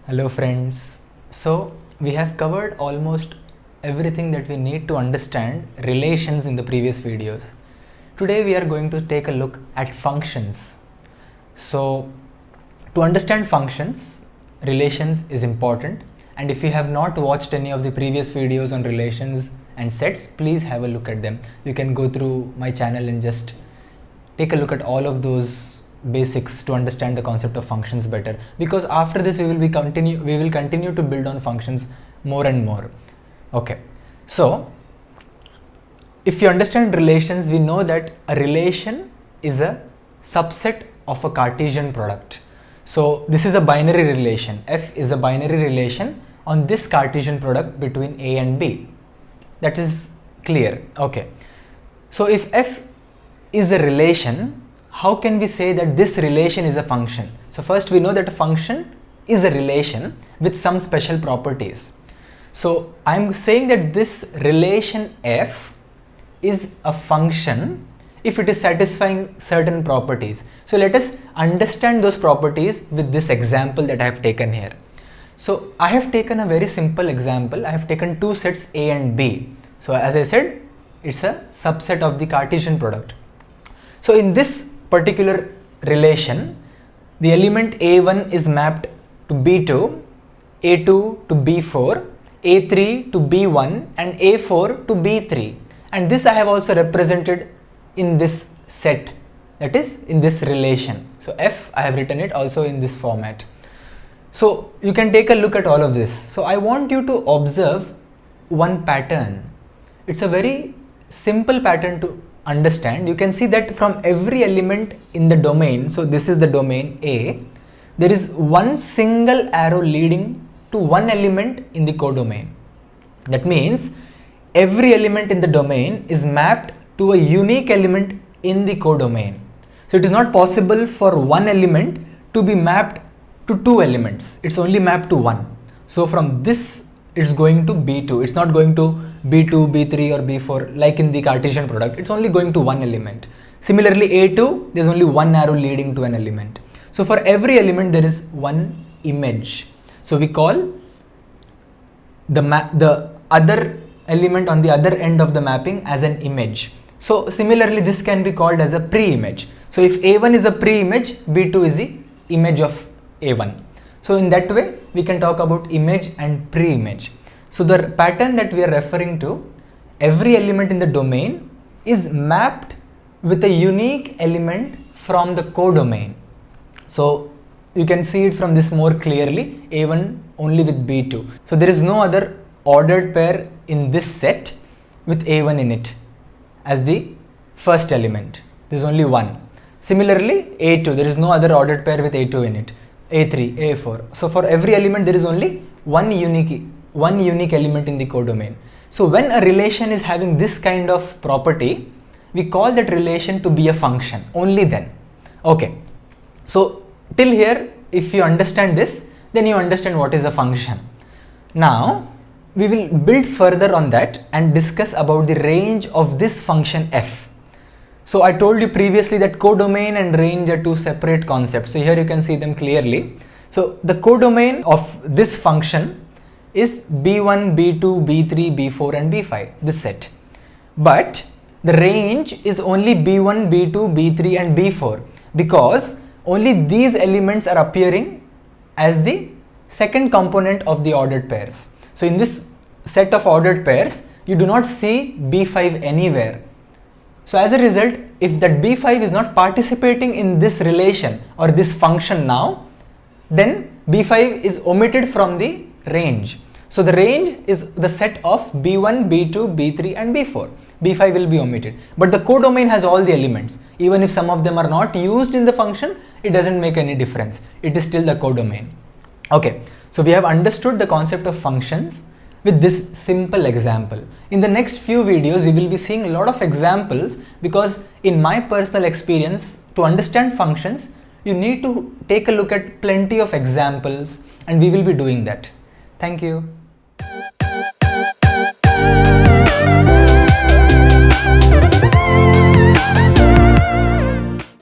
Hello friends. So we have covered almost everything that we need to understand relations in the previous videos. Today we are going to take a look at functions. So to understand functions, relations is important, and if you have not watched any of the previous videos on relations and sets, please have a look at them. You can go through my channel and just take a look at all of those basics to understand the concept of functions better, because after this we will continue to build on functions more and more. Okay, so if you understand relations, we know that a relation is a subset of a Cartesian product. So this is a binary relation. F is a binary relation on this Cartesian product between A and B. That is clear. Okay, so if F is a relation, how can we say that this relation is a function? So first we know that a function is a relation with some special properties. So I'm saying that this relation F is a function if it is satisfying certain properties. So let us understand those properties with this example that I have taken here. So I have taken a very simple example. I have taken two sets A and B. So as I said, it's a subset of the Cartesian product. So in this particular relation, the element A1 is mapped to B2, A2 to B4, A3 to B1 and A4 to B3, and this I have also represented in this set, that is in this relation. So F, I have written it also in this format. So you can take a look at all of this. So I want you to observe one pattern. It's a very simple pattern to understand. You can see that from every element in the domain, so this is the domain A, there is one single arrow leading to one element in the codomain. That means every element in the domain is mapped to a unique element in the codomain. So it is not possible for one element to be mapped to two elements. It's only mapped to one. So from this it's going to B2. It's not going to B2, B3 or B4 like in the Cartesian product. It's only going to one element. Similarly A2, there's only one arrow leading to an element. So for every element there is one image. So we call the other element on the other end of the mapping as an image. So similarly this can be called as a pre-image. So if A1 is a pre-image, B2 is the image of A1. So in that way we can talk about image and pre-image. So the pattern that we are referring to, every element in the domain is mapped with a unique element from the codomain. So you can see it from this more clearly, A1 only with B2. So there is no other ordered pair in this set with A1 in it as the first element. There is only one. Similarly A2, there is no other ordered pair with A2 in it. A3, A4. So for every element there is only one unique element in the codomain. So when a relation is having this kind of property, we call that relation to be a function only then. Okay, so till here if you understand this, then you understand what is a function. Now we will build further on that and discuss about the range of this function F. So I told you previously that codomain and range are two separate concepts. So here you can see them clearly. So the codomain of this function is B1, B2, B3, B4 and B5, this set. But the range is only B1, B2, B3 and B4 because only these elements are appearing as the second component of the ordered pairs. So in this set of ordered pairs, you do not see B5 anywhere. So as a result, if that B5 is not participating in this relation or this function now, then B5 is omitted from the range. So the range is the set of B1, B2, B3 and B4. B5 will be omitted. But the codomain has all the elements. Even if some of them are not used in the function, it doesn't make any difference. It is still the codomain. Okay, so we have understood the concept of functions with this simple example. In the next few videos, we will be seeing a lot of examples because in my personal experience, to understand functions, you need to take a look at plenty of examples and we will be doing that. Thank you.